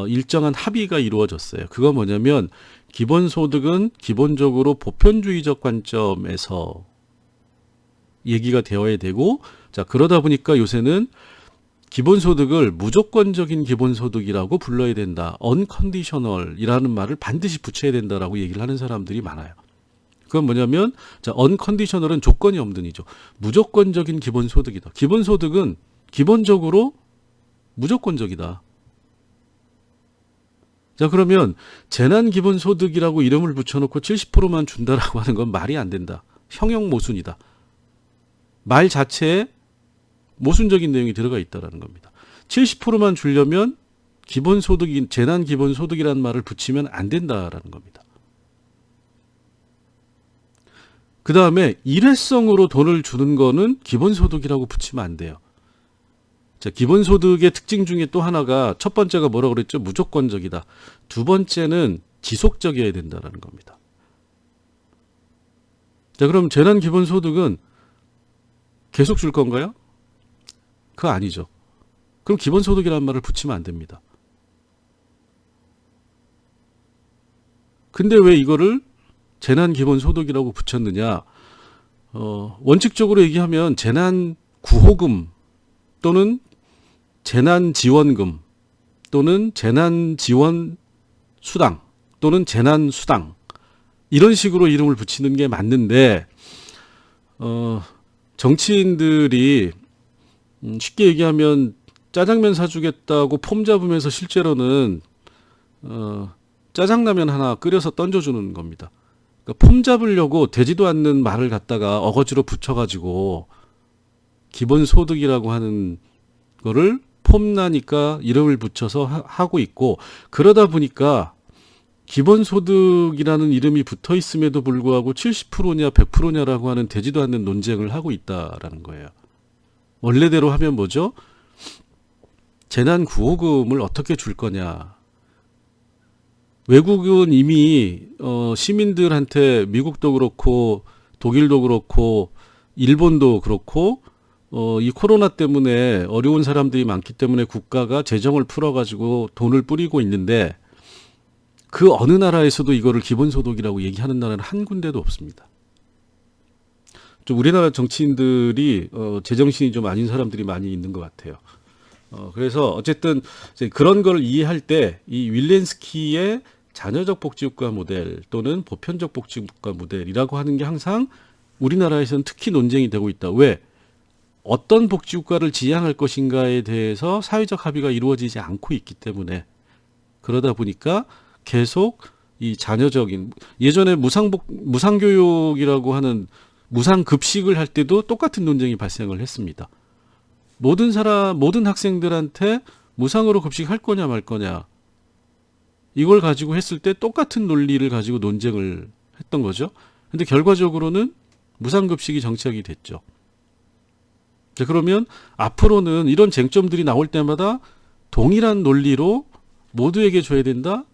A: 일정한 합의가 이루어졌어요. 그건 뭐냐면, 기본소득은 기본적으로 보편주의적 관점에서 얘기가 되어야 되고, 자, 그러다 보니까 요새는 기본소득을 무조건적인 기본소득이라고 불러야 된다. unconditional이라는 말을 반드시 붙여야 된다라고 얘기를 하는 사람들이 많아요. 그건 뭐냐면, 자, unconditional은 조건이 없는 이죠. 무조건적인 기본소득이다. 기본소득은 기본적으로 무조건적이다. 자, 그러면 재난기본소득이라고 이름을 붙여놓고 70%만 준다라고 하는 건 말이 안 된다. 형용모순이다. 말 자체에 모순적인 내용이 들어가 있다는 겁니다. 70%만 주려면 기본소득인 재난기본소득이라는 말을 붙이면 안 된다라는 겁니다. 그 다음에 일회성으로 돈을 주는 거는 기본소득이라고 붙이면 안 돼요. 자, 기본소득의 특징 중에 또 하나가, 첫 번째가 뭐라고 그랬죠? 무조건적이다. 두 번째는 지속적이어야 된다는 겁니다. 자, 그럼 재난기본소득은 계속 줄 건가요? 그거 아니죠. 그럼 기본소득이라는 말을 붙이면 안 됩니다. 근데 왜 이거를 재난기본소득이라고 붙였느냐? 원칙적으로 얘기하면 재난구호금 또는 재난지원금, 또는 재난지원 수당 또는 재난수당 이런 식으로 이름을 붙이는 게 맞는데 정치인들이 쉽게 얘기하면 짜장면 사주겠다고 폼 잡으면서 실제로는 짜장라면 하나 끓여서 던져주는 겁니다. 그러니까 폼 잡으려고 되지도 않는 말을 갖다가 어거지로 붙여가지고 기본소득이라고 하는 거를 폼나니까 이름을 붙여서 하고 있고, 그러다 보니까 기본소득이라는 이름이 붙어 있음에도 불구하고 70%냐 100%냐라고 하는 되지도 않는 논쟁을 하고 있다라는 거예요. 원래대로 하면 뭐죠? 재난구호금을 어떻게 줄 거냐. 외국은 이미 시민들한테 미국도 그렇고 독일도 그렇고 일본도 그렇고 이 코로나 때문에 어려운 사람들이 많기 때문에 국가가 재정을 풀어가지고 돈을 뿌리고 있는데, 그 어느 나라에서도 이거를 기본소득이라고 얘기하는 나라는 한 군데도 없습니다. 좀 우리나라 정치인들이 제정신이 좀 아닌 사람들이 많이 있는 것 같아요. 그래서 어쨌든 이제 그런 걸 이해할 때 이 윌렌스키의 자녀적 복지국가 모델 또는 보편적 복지국가 모델이라고 하는 게 항상 우리나라에서는 특히 논쟁이 되고 있다. 왜? 어떤 복지국가를 지향할 것인가에 대해서 사회적 합의가 이루어지지 않고 있기 때문에, 그러다 보니까 계속 이 자녀적인, 예전에 무상교육이라고 하는 무상급식을 할 때도 똑같은 논쟁이 발생을 했습니다. 모든 학생들한테 무상으로 급식할 거냐 말 거냐, 이걸 가지고 했을 때 똑같은 논리를 가지고 논쟁을 했던 거죠. 근데 결과적으로는 무상급식이 정착이 됐죠. 자, 그러면 앞으로는 이런 쟁점들이 나올 때마다 동일한 논리로 모두에게 줘야 된다,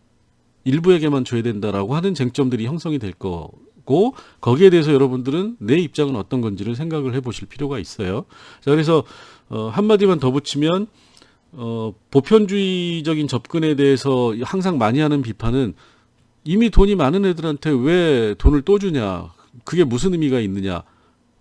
A: 일부에게만 줘야 된다라고 하는 쟁점들이 형성이 될 거고, 거기에 대해서 여러분들은 내 입장은 어떤 건지를 생각을 해보실 필요가 있어요. 자, 그래서 한마디만 더 붙이면 보편주의적인 접근에 대해서 항상 많이 하는 비판은, 이미 돈이 많은 애들한테 왜 돈을 또 주냐, 그게 무슨 의미가 있느냐,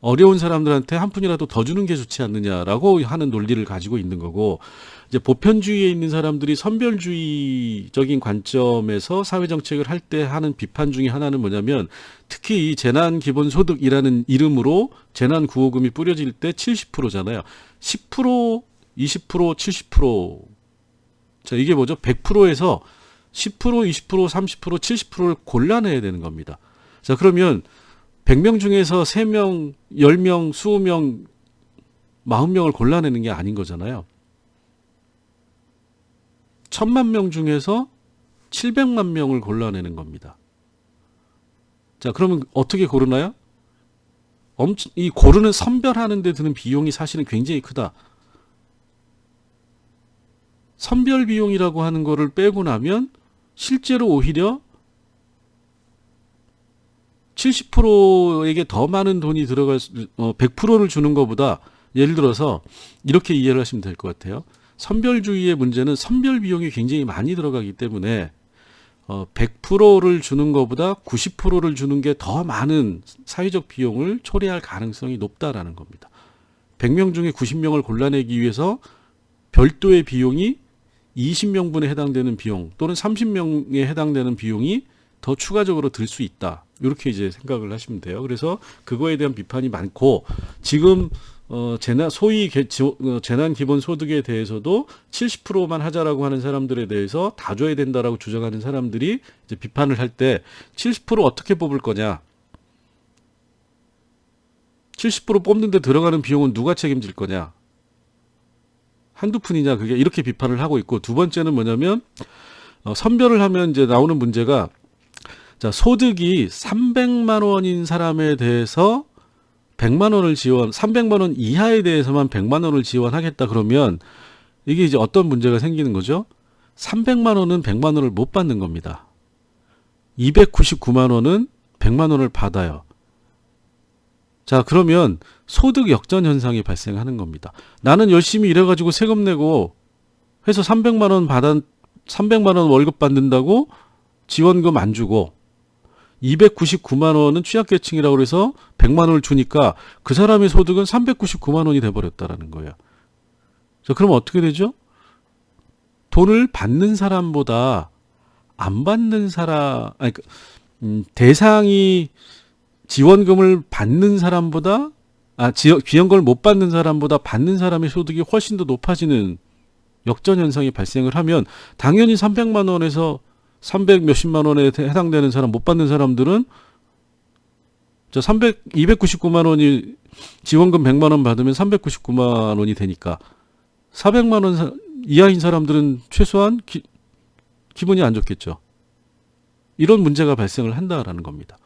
A: 어려운 사람들한테 한 푼이라도 더 주는 게 좋지 않느냐라고 하는 논리를 가지고 있는 거고, 이제 보편주의에 있는 사람들이 선별주의적인 관점에서 사회정책을 할 때 하는 비판 중에 하나는 뭐냐면, 특히 이 재난기본소득이라는 이름으로 재난구호금이 뿌려질 때 70%잖아요. 10%, 20%, 70%. 자, 이게 뭐죠? 100%에서 10%, 20%, 30%, 70%를 골라내야 되는 겁니다. 자, 그러면 100명 중에서 3명, 10명, 20명, 40명을 골라내는 게 아닌 거잖아요. 1000만 명 중에서 700만 명을 골라내는 겁니다. 자, 그러면 어떻게 고르나요? 이 고르는, 선별하는 데 드는 비용이 사실은 굉장히 크다. 선별 비용이라고 하는 거를 빼고 나면 실제로 오히려 70%에게 더 많은 돈이 들어갈 100%를 주는 것보다, 예를 들어서 이렇게 이해를 하시면 될 것 같아요. 선별주의의 문제는 선별 비용이 굉장히 많이 들어가기 때문에 100%를 주는 것보다 90%를 주는 게 더 많은 사회적 비용을 초래할 가능성이 높다라는 겁니다. 100명 중에 90명을 골라내기 위해서 별도의 비용이 20명분에 해당되는 비용 또는 30명에 해당되는 비용이 더 추가적으로 들 수 있다. 이렇게 이제 생각을 하시면 돼요. 그래서 그거에 대한 비판이 많고, 지금 소위 재난 기본 소득에 대해서도 70%만 하자라고 하는 사람들에 대해서 다 줘야 된다라고 주장하는 사람들이 이제 비판을 할 때 70% 어떻게 뽑을 거냐? 70% 뽑는데 들어가는 비용은 누가 책임질 거냐? 한두 푼이냐 그게, 이렇게 비판을 하고 있고, 두 번째는 뭐냐면 선별을 하면 이제 나오는 문제가, 자, 소득이 300만 원인 사람에 대해서 100만 원을 300만 원 이하에 대해서만 100만 원을 지원하겠다 그러면 이게 이제 어떤 문제가 생기는 거죠? 300만 원은 100만 원을 못 받는 겁니다. 299만 원은 100만 원을 받아요. 자, 그러면 소득 역전 현상이 발생하는 겁니다. 나는 열심히 일해가지고 세금 내고 해서 300만 원 월급 받는다고 지원금 안 주고, 299만 원은 취약계층이라고 해서 100만 원을 주니까 그 사람의 소득은 399만 원이 돼버렸다라는 거예요. 자, 그러면 어떻게 되죠? 돈을 받는 사람보다 안 받는 사람, 대상이 지원금을 받는 사람보다, 지원금을 못 받는 사람보다 받는 사람의 소득이 훨씬 더 높아지는 역전 현상이 발생을 하면 당연히 300만 원에서 300 몇십만 원에 해당되는 사람, 못 받는 사람들은 299만 원이 지원금 100만 원 받으면 399만 원이 되니까 400만 원 이하인 사람들은 최소한 기분이 안 좋겠죠. 이런 문제가 발생을 한다라는 겁니다.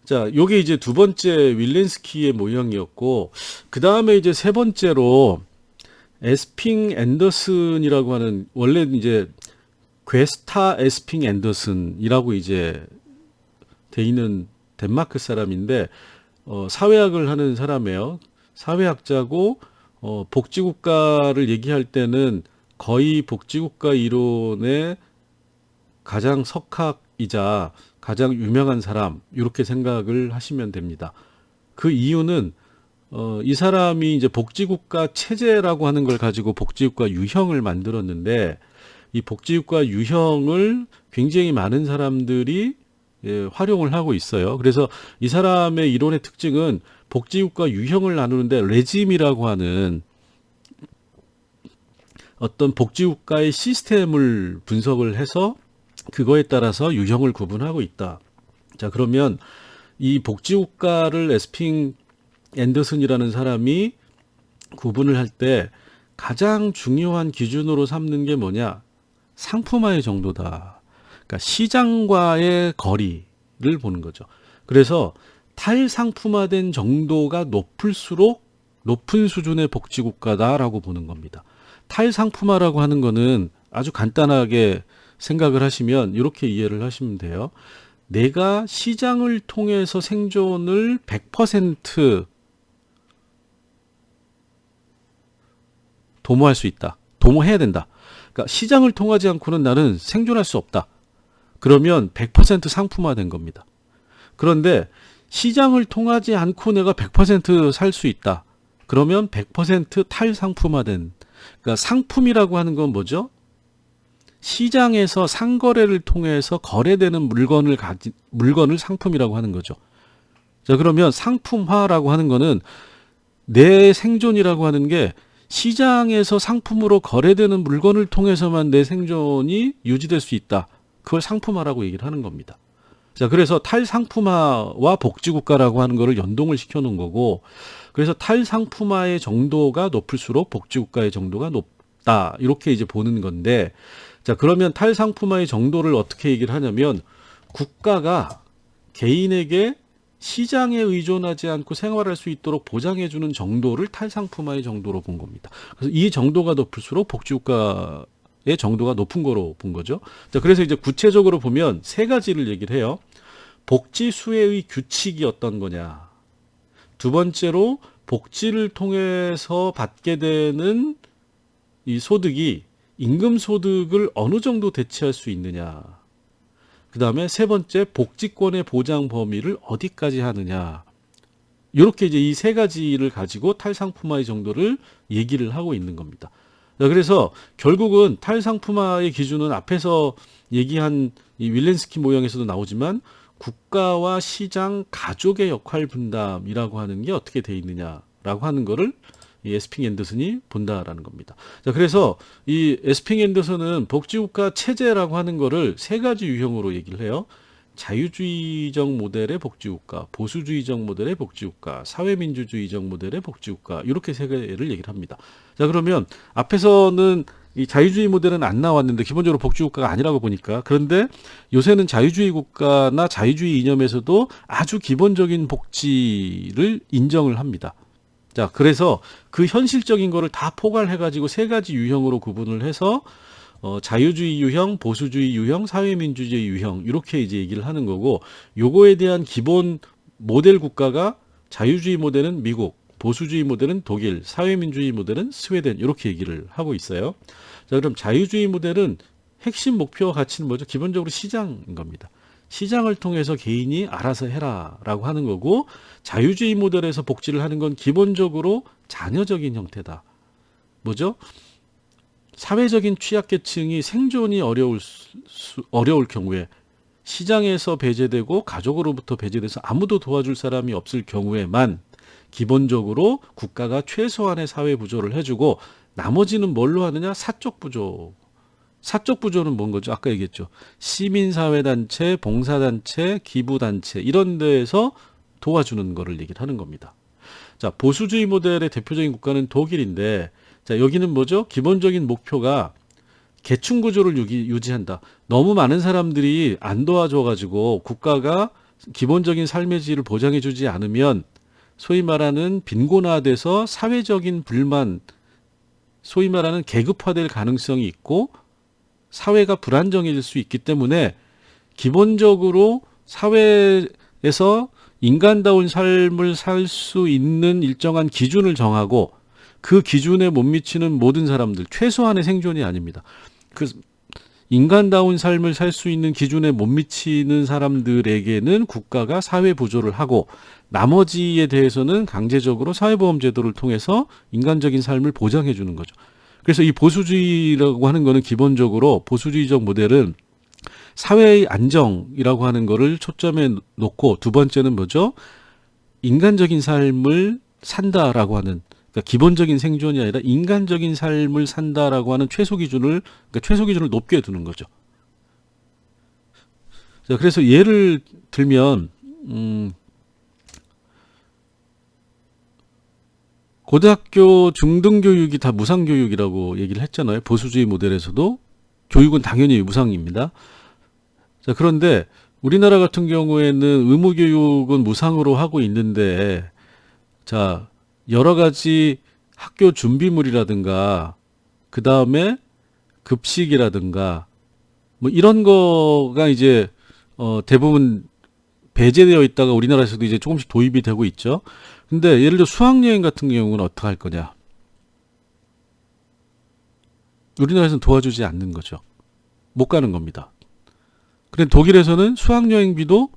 A: 자, 요게 이제 두 번째 윌렌스키의 모형이었고, 그 다음에 이제 세 번째로 에스핑 앤더슨이라고 하는, 원래 이제 괴스타 에스핑 앤더슨이라고 이제 돼 있는 덴마크 사람인데, 사회학을 하는 사람이에요. 사회학자고, 복지국가를 얘기할 때는 거의 복지국가 이론의 가장 석학이자 가장 유명한 사람, 이렇게 생각을 하시면 됩니다. 그 이유는 이 사람이 이제 복지국가 체제라고 하는 걸 가지고 복지국가 유형을 만들었는데, 이 복지국가 유형을 굉장히 많은 사람들이 활용을 하고 있어요. 그래서 이 사람의 이론의 특징은 복지국가 유형을 나누는데 레짐이라고 하는 어떤 복지국가의 시스템을 분석을 해서 그거에 따라서 유형을 구분하고 있다. 자, 그러면 이 복지국가를 에스핑 앤더슨이라는 사람이 구분을 할 때 가장 중요한 기준으로 삼는 게 뭐냐? 상품화의 정도다. 그러니까 시장과의 거리를 보는 거죠. 그래서 탈상품화된 정도가 높을수록 높은 수준의 복지국가다라고 보는 겁니다. 탈상품화라고 하는 거는 아주 간단하게 생각을 하시면 이렇게 이해를 하시면 돼요. 내가 시장을 통해서 생존을 100% 도모할 수 있다. 도모해야 된다. 그러니까 시장을 통하지 않고는 나는 생존할 수 없다. 그러면 100% 상품화된 겁니다. 그런데 시장을 통하지 않고 내가 100% 살 수 있다. 그러면 100% 탈상품화된, 그러니까 상품이라고 하는 건 뭐죠? 시장에서 상거래를 통해서 거래되는 물건을 상품이라고 하는 거죠. 자, 그러면 상품화라고 하는 거는 내 생존이라고 하는 게 시장에서 상품으로 거래되는 물건을 통해서만 내 생존이 유지될 수 있다. 그걸 상품화라고 얘기를 하는 겁니다. 자, 그래서 탈상품화와 복지국가라고 하는 거를 연동을 시켜 놓은 거고, 그래서 탈상품화의 정도가 높을수록 복지국가의 정도가 높다. 이렇게 이제 보는 건데, 자, 그러면 탈상품화의 정도를 어떻게 얘기를 하냐면, 국가가 개인에게 시장에 의존하지 않고 생활할 수 있도록 보장해주는 정도를 탈상품화의 정도로 본 겁니다. 그래서 이 정도가 높을수록 복지국가의 정도가 높은 거로 본 거죠. 자, 그래서 이제 구체적으로 보면 세 가지를 얘기를 해요. 복지 수혜의 규칙이 어떤 거냐. 두 번째로 복지를 통해서 받게 되는 이 소득이 임금 소득을 어느 정도 대체할 수 있느냐. 그 다음에 세 번째, 복지권의 보장 범위를 어디까지 하느냐. 이렇게 이제 이 세 가지를 가지고 탈상품화의 정도를 얘기를 하고 있는 겁니다. 자, 그래서 결국은 탈상품화의 기준은 앞에서 얘기한 이 윌렌스키 모형에서도 나오지만 국가와 시장, 가족의 역할 분담이라고 하는 게 어떻게 돼 있느냐라고 하는 거를 이 에스핑 앤더슨이 본다라는 겁니다. 자, 그래서 이 에스핑 앤더슨은 복지국가 체제라고 하는 거를 세 가지 유형으로 얘기를 해요. 자유주의적 모델의 복지국가, 보수주의적 모델의 복지국가, 사회민주주의적 모델의 복지국가, 이렇게 세 개를 얘기를 합니다. 자, 그러면 앞에서는 이 자유주의 모델은 안 나왔는데 기본적으로 복지국가가 아니라고 보니까, 그런데 요새는 자유주의 국가나 자유주의 이념에서도 아주 기본적인 복지를 인정을 합니다. 자, 그래서 그 현실적인 거를 다 포괄해가지고 세 가지 유형으로 구분을 해서 자유주의 유형, 보수주의 유형, 사회민주주의 유형 이렇게 이제 얘기를 하는 거고, 요거에 대한 기본 모델 국가가 자유주의 모델은 미국, 보수주의 모델은 독일, 사회민주주의 모델은 스웨덴 이렇게 얘기를 하고 있어요. 자, 그럼 자유주의 모델은 핵심 목표와 가치는 뭐죠? 기본적으로 시장인 겁니다. 시장을 통해서 개인이 알아서 해라라고 하는 거고, 자유주의 모델에서 복지를 하는 건 기본적으로 자녀적인 형태다. 뭐죠? 사회적인 취약계층이 생존이 어려울 경우에 시장에서 배제되고 가족으로부터 배제돼서 아무도 도와줄 사람이 없을 경우에만 기본적으로 국가가 최소한의 사회 부조를 해주고 나머지는 뭘로 하느냐? 사적 부조. 사적 부조는 뭔 거죠? 아까 얘기했죠. 시민사회단체, 봉사단체, 기부단체 이런 데에서 도와주는 거를 얘기를 하는 겁니다. 자, 보수주의 모델의 대표적인 국가는 독일인데 자, 여기는 뭐죠? 기본적인 목표가 계층 구조를 유지한다. 너무 많은 사람들이 안 도와줘가지고 국가가 기본적인 삶의 질을 보장해주지 않으면 소위 말하는 빈곤화돼서 사회적인 불만, 소위 말하는 계급화될 가능성이 있고 사회가 불안정해질 수 있기 때문에 기본적으로 사회에서 인간다운 삶을 살 수 있는 일정한 기준을 정하고 그 기준에 못 미치는 모든 사람들, 최소한의 생존이 아닙니다. 그 인간다운 삶을 살 수 있는 기준에 못 미치는 사람들에게는 국가가 사회 보조를 하고 나머지에 대해서는 강제적으로 사회보험제도를 통해서 인간적인 삶을 보장해 주는 거죠. 그래서 이 보수주의라고 하는 거는 기본적으로 보수주의적 모델은 사회의 안정이라고 하는 거를 초점에 놓고 두 번째는 뭐죠? 인간적인 삶을 산다라고 하는 그러니까 기본적인 생존이 아니라 인간적인 삶을 산다라고 하는 최소 기준을 높게 두는 거죠. 자, 그래서 예를 들면 고등학교 중등교육이 다 무상교육이라고 얘기를 했잖아요. 보수주의 모델에서도 교육은 당연히 무상입니다. 자, 그런데 우리나라 같은 경우에는 의무교육은 무상으로 하고 있는데 자, 여러 가지 학교 준비물이라든가 그 다음에 급식이라든가 뭐 이런 거가 이제 대부분 배제되어 있다가 우리나라에서도 이제 조금씩 도입이 되고 있죠. 근데 예를 들어 수학여행 같은 경우는 어떻게 할 거냐? 우리나라에서는 도와주지 않는 거죠. 못 가는 겁니다. 그런데 독일에서는 수학여행비도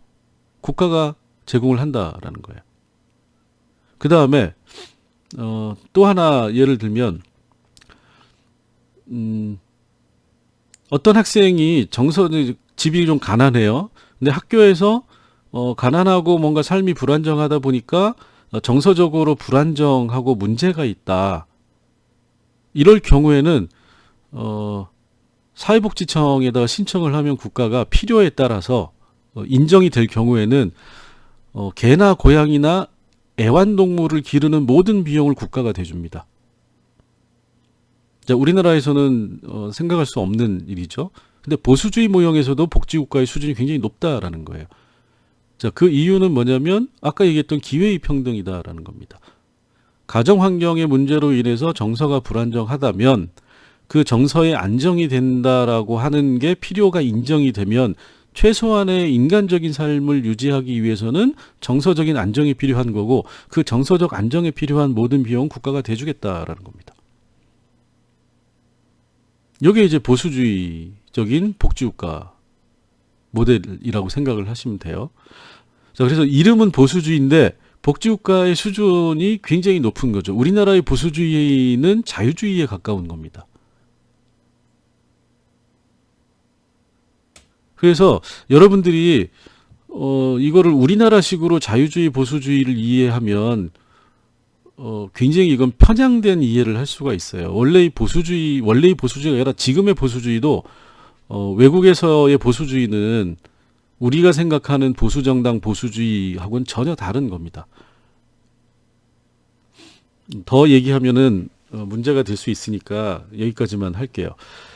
A: 국가가 제공을 한다라는 거예요. 그 다음에 또 하나 예를 들면 어떤 학생이 집이 좀 가난해요. 근데 학교에서 가난하고 뭔가 삶이 불안정하다 보니까 정서적으로 불안정하고 문제가 있다. 이럴 경우에는 사회복지청에다가 신청을 하면 국가가 필요에 따라서 인정이 될 경우에는 개나 고양이나 애완동물을 기르는 모든 비용을 국가가 대줍니다. 자, 우리나라에서는 생각할 수 없는 일이죠. 근데 보수주의 모형에서도 복지국가의 수준이 굉장히 높다라는 거예요. 자, 그 이유는 뭐냐면 아까 얘기했던 기회의 평등이다라는 겁니다. 가정환경의 문제로 인해서 정서가 불안정하다면 그 정서의 안정이 된다라고 하는 게 필요가 인정이 되면 최소한의 인간적인 삶을 유지하기 위해서는 정서적인 안정이 필요한 거고 그 정서적 안정에 필요한 모든 비용은 국가가 대주겠다라는 겁니다. 이게 이제 보수주의적인 복지국가 모델이라고 생각을 하시면 돼요. 자, 그래서 이름은 보수주의인데 복지국가의 수준이 굉장히 높은 거죠. 우리나라의 보수주의는 자유주의에 가까운 겁니다. 그래서 여러분들이 이거를 우리나라식으로 자유주의 보수주의를 이해하면 굉장히 이건 편향된 이해를 할 수가 있어요. 원래의 보수주의가 아니라 지금의 보수주의도 외국에서의 보수주의는 우리가 생각하는 보수정당 보수주의하고는 전혀 다른 겁니다. 더 얘기하면은 문제가 될 수 있으니까 여기까지만 할게요.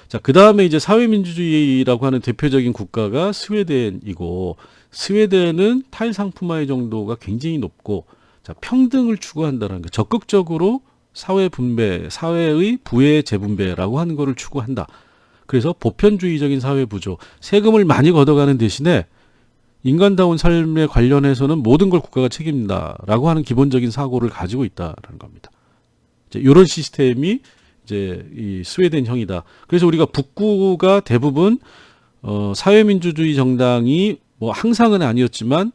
A: 자, 그 다음에 이제 사회민주주의라고 하는 대표적인 국가가 스웨덴이고, 스웨덴은 탈상품화의 정도가 굉장히 높고, 자, 평등을 추구한다는 거, 적극적으로 사회의 부의 재분배라고 하는 거를 추구한다. 그래서 보편주의적인 사회 부조, 세금을 많이 걷어가는 대신에 인간다운 삶에 관련해서는 모든 걸 국가가 책임진다라고 하는 기본적인 사고를 가지고 있다라는 겁니다. 이런 시스템이 이제 이 스웨덴형이다. 그래서 우리가 북구가 대부분 사회민주주의 정당이 뭐 항상은 아니었지만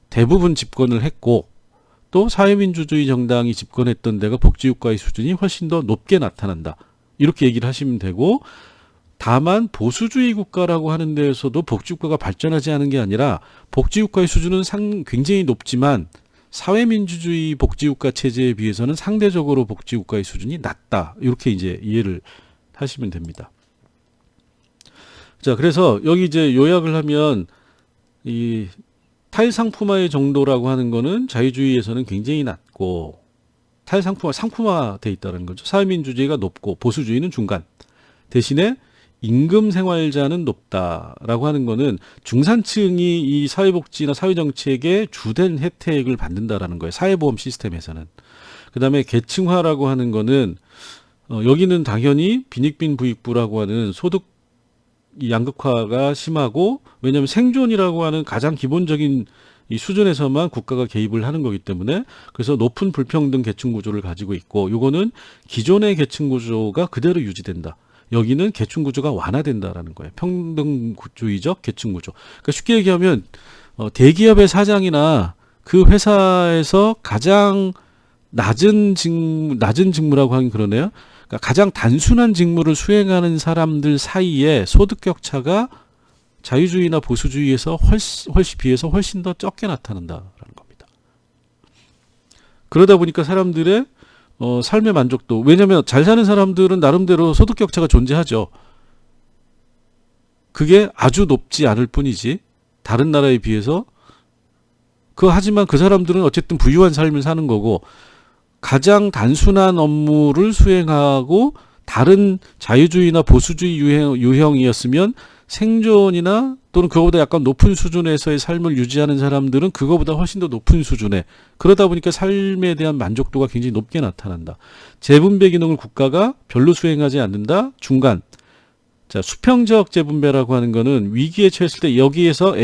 A: 대부분 집권을 했고 또 사회민주주의 정당이 집권했던 데가 복지국가의 수준이 훨씬 더 높게 나타난다. 이렇게 얘기를 하시면 되고, 다만 보수주의 국가라고 하는 데에서도 복지국가가 발전하지 않은 게 아니라 복지국가의 수준은 굉장히 높지만 사회민주주의 복지국가 체제에 비해서는 상대적으로 복지국가의 수준이 낮다. 이렇게 이제 이해를 하시면 됩니다. 자, 그래서 여기 이제 요약을 하면 이 탈상품화의 정도라고 하는 거는 자유주의에서는 굉장히 낮고 상품화돼 있다는 거죠. 사회민주주의가 높고 보수주의는 중간. 대신에 임금 생활자는 높다라고 하는 거는 중산층이 이 사회복지나 사회정책의 주된 혜택을 받는다라는 거예요. 사회보험 시스템에서는. 그다음에 계층화라고 하는 거는 여기는 당연히 빈익빈부익부라고 하는 소득 양극화가 심하고, 왜냐하면 생존이라고 하는 가장 기본적인 이 수준에서만 국가가 개입을 하는 거기 때문에, 그래서 높은 불평등 계층 구조를 가지고 있고, 요거는 기존의 계층 구조가 그대로 유지된다. 여기는 계층 구조가 완화된다라는 거예요. 평등주의적 계층 구조. 그러니까 쉽게 얘기하면 대기업의 사장이나 그 회사에서 가장 낮은 직무라고 하긴 그러네요. 그러니까 가장 단순한 직무를 수행하는 사람들 사이에 소득 격차가 자유주의나 보수주의에서 훨씬 더 적게 나타난다라는 겁니다. 그러다 보니까 사람들의 삶의 만족도, 왜냐하면 잘 사는 사람들은 나름대로 소득 격차가 존재하죠. 그게 아주 높지 않을 뿐이지 다른 나라에 비해서. 하지만 그 사람들은 어쨌든 부유한 삶을 사는 거고, 가장 단순한 업무를 수행하고 다른 자유주의나 보수주의 유형이었으면 생존이나 또는 그거보다 약간 높은 수준에서의 삶을 유지하는 사람들은 그거보다 훨씬 더 높은 수준에, 그러다 보니까 삶에 대한 만족도가 굉장히 높게 나타난다. 재분배 기능을 국가가 별로 수행하지 않는다. 중간. 자, 수평적 재분배라고 하는 거는 위기에 처했을 때 여기에서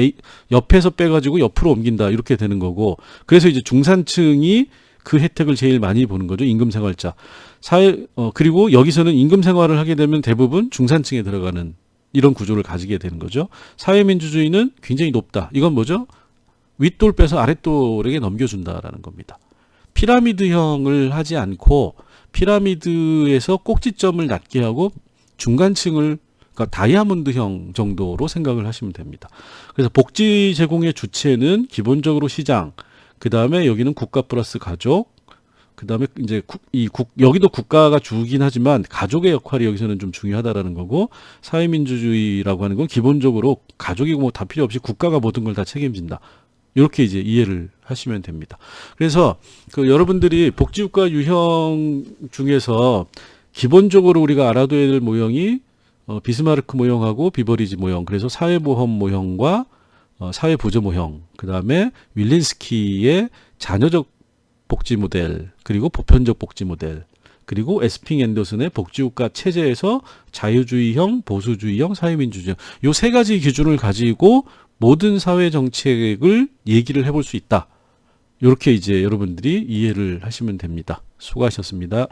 A: 옆에서 빼가지고 옆으로 옮긴다. 이렇게 되는 거고, 그래서 이제 중산층이 그 혜택을 제일 많이 보는 거죠. 임금생활자. 그리고 여기서는 임금생활을 하게 되면 대부분 중산층에 들어가는 이런 구조를 가지게 되는 거죠. 사회민주주의는 굉장히 높다. 이건 뭐죠? 윗돌 빼서 아랫돌에게 넘겨준다라는 겁니다. 피라미드형을 하지 않고 피라미드에서 꼭지점을 낮게 하고 중간층을, 그러니까 다이아몬드형 정도로 생각을 하시면 됩니다. 그래서 복지 제공의 주체는 기본적으로 시장, 그 다음에 여기는 국가 플러스 가족, 그 다음에 이제 여기도 국가가 주긴 하지만 가족의 역할이 여기서는 좀 중요하다라는 거고, 사회민주주의라고 하는 건 기본적으로 가족이고 뭐 다 필요 없이 국가가 모든 걸 다 책임진다. 이렇게 이제 이해를 하시면 됩니다. 그래서 여러분들이 복지국가 유형 중에서 기본적으로 우리가 알아둬야 될 모형이 비스마르크 모형하고 비버리지 모형, 그래서 사회보험 모형과 사회보조 모형, 그 다음에 윌린스키의 자녀적 복지 모델, 그리고 보편적 복지 모델, 그리고 에스핑 앤더슨의 복지국가 체제에서 자유주의형, 보수주의형, 사회민주주의형, 요 세 가지 기준을 가지고 모든 사회 정책을 얘기를 해볼 수 있다. 이렇게 이제 여러분들이 이해를 하시면 됩니다. 수고하셨습니다.